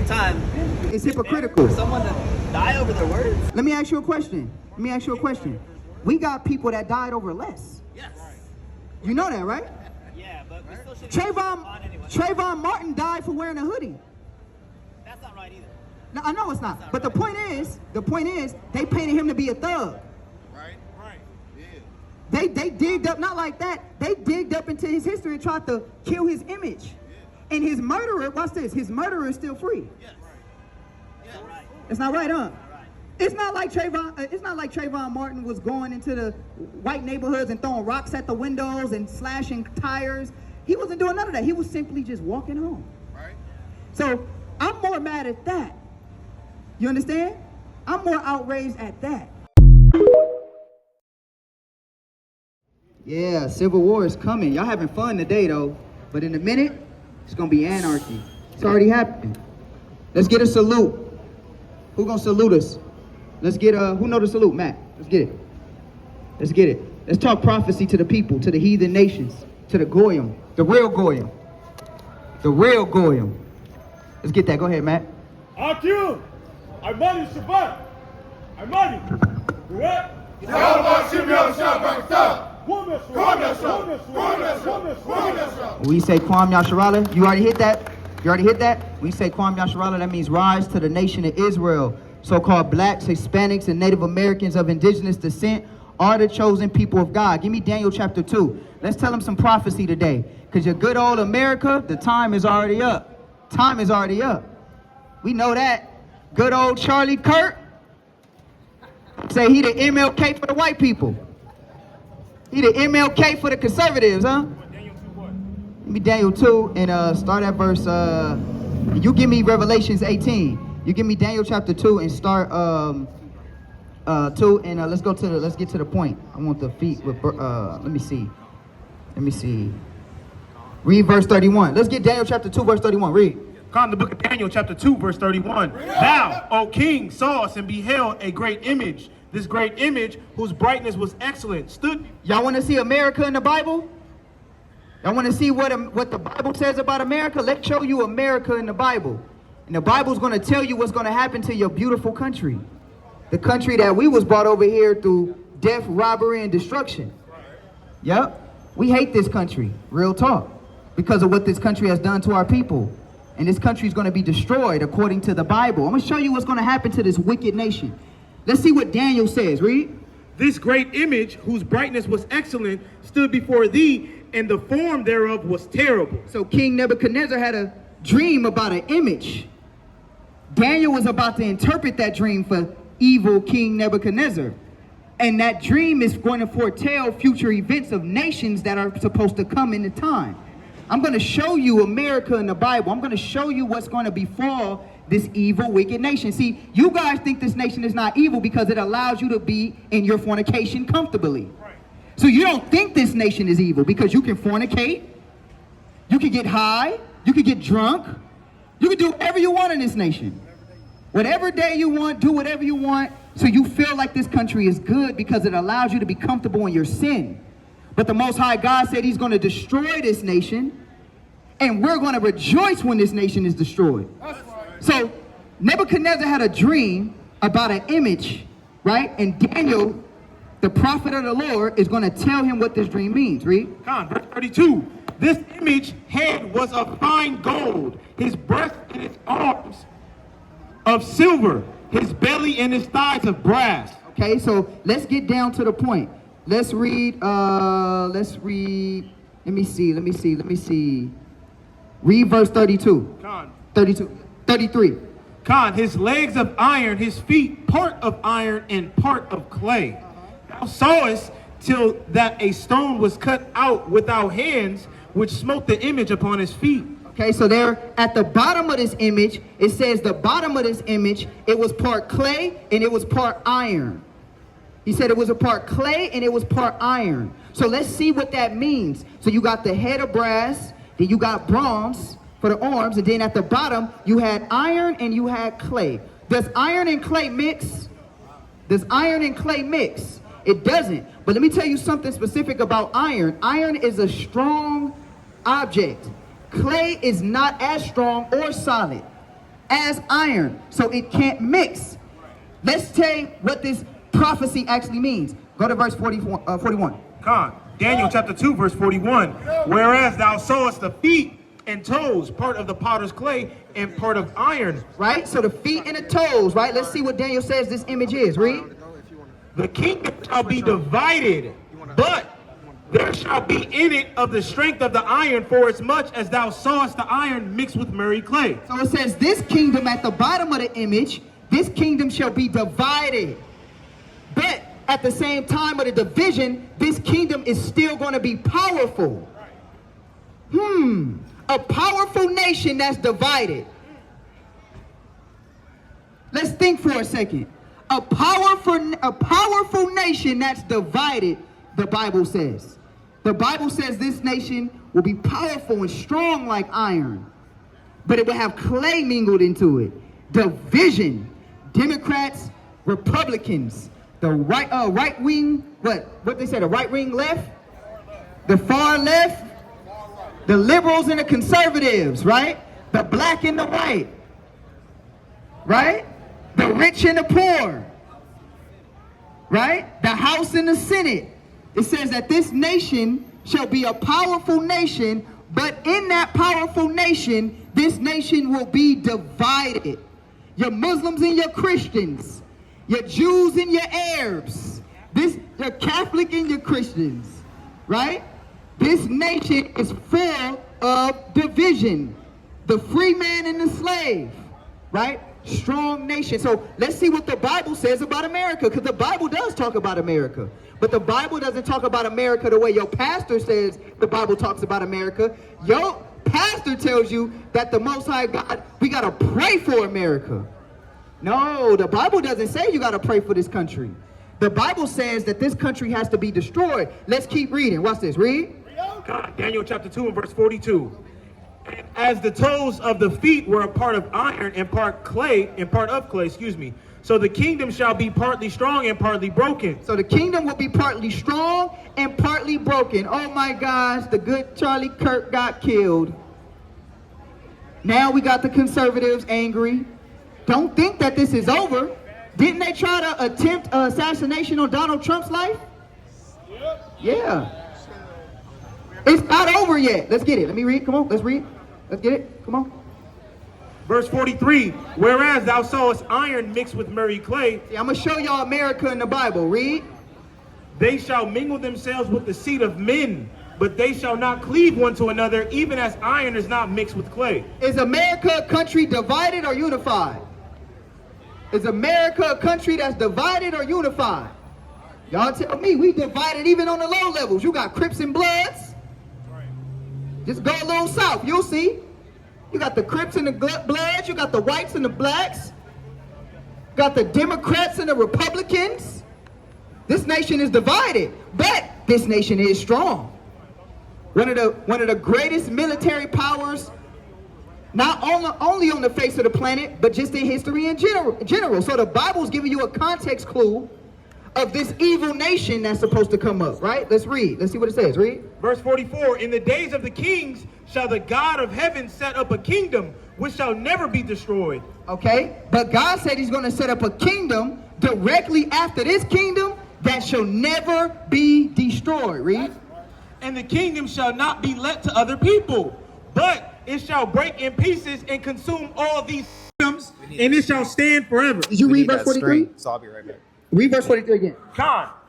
same time, it's hypocritical. for someone to die over their words. Let me ask you a question. We got people that died over less. Yes. You know that, right? Yeah, but we still should Trayvon Martin died for wearing a hoodie. That's not right either. No, I know it's not. But the point is, they painted him to be a thug. Right. Yeah. They digged up, not like that. They digged up into his history and tried to kill his image. Yeah. And his murderer, watch this, his murderer is still free. Yes. Yeah. Right. It's not right, huh? It's not like Trayvon Martin was going into the white neighborhoods and throwing rocks at the windows and slashing tires. He wasn't doing none of that. He was simply just walking home. Right. So I'm more mad at that. You understand? I'm more outraged at that. Yeah, Civil War is coming. Y'all having fun today though, but in a minute, it's gonna be anarchy. It's already happening. Let's get a salute. Who gonna salute us? Let's get who know the salute? Matt. Let's get it. Let's talk prophecy to the people, to the heathen nations, to the Goyim, the real Goyim. Let's get that. Go ahead, Matt. Akil, Almighty Shabbat. Almighty. Correct? When we say Kwam Yasharallah, you already hit that? When you say Kwam Yasharallah, that means rise to the nation of Israel. So-called blacks, Hispanics, and Native Americans of indigenous descent are the chosen people of God. Give me Daniel chapter 2. Let's tell them some prophecy today. Because your good old America, the time is already up. We know that. Good old Charlie Kirk, say he the MLK for the white people. He the MLK for the conservatives, huh? Give me Daniel 2 and start at verse, you give me Revelations 18. You give me Daniel chapter 2 and start 2 and let's get to the point. I want the feet with let me see. Read verse 31. Let's get Daniel chapter 2 verse 31. Read. Come the book of Daniel chapter 2 verse 31. Thou, O king, sawest and beheld a great image. This great image, whose brightness was excellent, stood. Y'all want to see America in the Bible? Y'all want to see what the Bible says about America? Let's show you America in the Bible. And the Bible's going to tell you what's going to happen to your beautiful country. The country that we was brought over here through death, robbery, and destruction. Yep. We hate this country, real talk, because of what this country has done to our people. And this country is going to be destroyed according to the Bible. I'm going to show you what's going to happen to this wicked nation. Let's see what Daniel says. Read. This great image, whose brightness was excellent, stood before thee, and the form thereof was terrible. So King Nebuchadnezzar had a dream about an image. Daniel was about to interpret that dream for evil King Nebuchadnezzar. And that dream is going to foretell future events of nations that are supposed to come into time. I'm going to show you America in the Bible. I'm going to show you what's going to befall this evil, wicked nation. See, you guys think this nation is not evil because it allows you to be in your fornication comfortably. So you don't think this nation is evil because you can fornicate, you can get high, you can get drunk, you can do whatever you want in this nation. Whatever day you want, do whatever you want, so you feel like this country is good because it allows you to be comfortable in your sin. But the Most High God said he's going to destroy this nation, and we're going to rejoice when this nation is destroyed. So Nebuchadnezzar had a dream about an image, right? And Daniel, the prophet of the Lord, is going to tell him what this dream means. Read. Verse 32. This image head was of fine gold, his breast and his arms of silver, his belly and his thighs of brass. Okay, so let's get down to the point. Let's read, let me see. Read verse 32. 33. His legs of iron, his feet part of iron and part of clay. Thou sawest till that a stone was cut out without hands, which smote the image upon his feet. Okay, so there at the bottom of this image, it says the bottom of this image, it was part clay and it was part iron. He said it was a part clay and it was part iron. So let's see what that means. So you got the head of brass, then you got bronze for the arms, and then at the bottom, you had iron and you had clay. Does iron and clay mix? Does iron and clay mix? It doesn't. But let me tell you something specific about iron. Iron is a strong object. Clay is not as strong or solid. as iron, so it can't mix. Let's tell you what this prophecy actually means. Go to verse 41. Daniel chapter 2, verse 41. Whereas thou sawest the feet and toes, part of the potter's clay and part of iron. Right? So the feet and the toes, right? Let's see what Daniel says this image is. Read. The kingdom shall be divided, but there shall be in it of the strength of the iron, for as much as thou sawest the iron mixed with murky clay. So it says this kingdom at the bottom of the image, this kingdom shall be divided. But at the same time of the division, this kingdom is still going to be powerful. A powerful nation that's divided. Let's think for a second. A powerful nation that's divided, the Bible says. The Bible says this nation will be powerful and strong like iron, but it will have clay mingled into it. Division. Democrats, Republicans, the right wing, what they say, the right wing left, the far left, the liberals and the conservatives, right? The black and the white, right? The rich and the poor, right? The House and the Senate. It says that this nation shall be a powerful nation, but in that powerful nation, this nation will be divided. Your Muslims and your Christians, your Jews and your Arabs, your Catholic and your Christians, right? This nation is full of division. The free man and the slave, right? Strong nation. So let's see what the Bible says about America, because the Bible does talk about America. But the Bible doesn't talk about America the way your pastor says the Bible talks about America. Your pastor tells you that the Most High God, we got to pray for America. No, the Bible doesn't say you got to pray for this country. The Bible says that this country has to be destroyed. Let's keep reading. Watch this. Read. Daniel chapter 2 and verse 42. As the toes of the feet were a part of iron and part of clay, so the kingdom shall be partly strong and partly broken. So the kingdom will be partly strong and partly broken. Oh my gosh, the good Charlie Kirk got killed. Now we got the conservatives angry. Don't think that this is over. Didn't they try to attempt assassination on Donald Trump's life? Yeah. It's not over yet. Let's get it. Let me read. Come on, let's read. Let's get it. Come on. Verse 43, whereas thou sawest iron mixed with murky clay. See, I'm going to show y'all America in the Bible. Read. They shall mingle themselves with the seed of men, but they shall not cleave one to another, even as iron is not mixed with clay. Is America a country divided or unified? Is America a country that's divided or unified? Y'all tell me. We divided even on the low levels. You got Crips and Bloods. Just go a little south. You'll see. You got the Crips and the Bloods. You got the whites and the blacks. You got the Democrats and the Republicans. This nation is divided, but this nation is strong. One of the greatest military powers, not only on the face of the planet, but just in history in general. So the Bible's giving you a context clue of this evil nation that's supposed to come up, right? Let's read. Let's see what it says. Read. Verse 44, in the days of the kings shall the God of heaven set up a kingdom which shall never be destroyed. Okay, but God said he's going to set up a kingdom directly after this kingdom that shall never be destroyed. Read. And the kingdom shall not be let to other people, but it shall break in pieces and consume all these kingdoms, and it shall stand forever. Did you read verse 43? So I'll be right back. Read verse 43 again.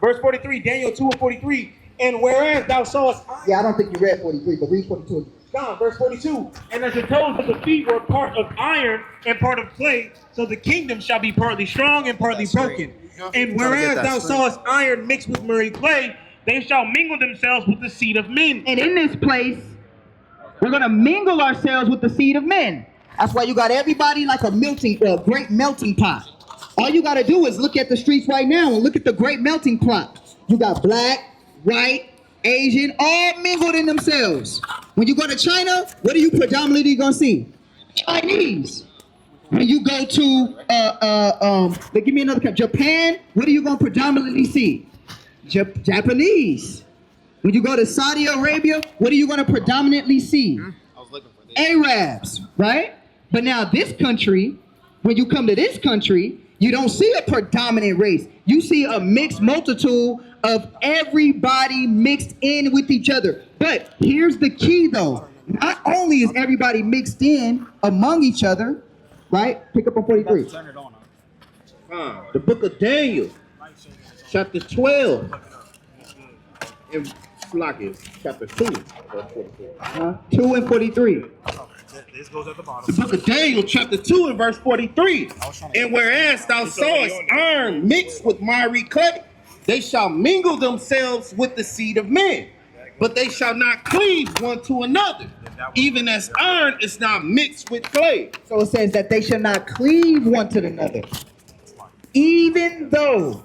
Verse 43, Daniel 2 and 43. And whereas thou sawest Yeah, I don't think you read 43, but read 42 again. verse 42. And as the toes of the feet were part of iron and part of clay, so the kingdom shall be partly strong and partly broken. And whereas thou sawest iron mixed with murky clay, they shall mingle themselves with the seed of men. And in this place, we're going to mingle ourselves with the seed of men. That's why you got everybody like a great melting pot. All you got to do is look at the streets right now and look at the great melting pot. You got black, white, Asian, all mingled in themselves. When you go to China, what are you predominantly going to see? Chinese. When you go to, give me another country, Japan, what are you going to predominantly see? Japanese. When you go to Saudi Arabia, what are you going to predominantly see? I was looking for this. Arabs, right? But now this country, when you come to this country, you don't see a predominant race. You see a mixed multitude of everybody mixed in with each other. But here's the key though. Not only is everybody mixed in among each other, right? Pick up on 43. The book of Daniel, chapter 12. And chapter 2, verse 44. 2 and 43. This goes at the bottom. The book of Daniel, chapter 2 and verse 43. And whereas thou sawest iron mixed with miry clay, they shall mingle themselves with the seed of men, but they shall not cleave one to another, even as iron is not mixed with clay. So it says that they shall not cleave one to another. Even though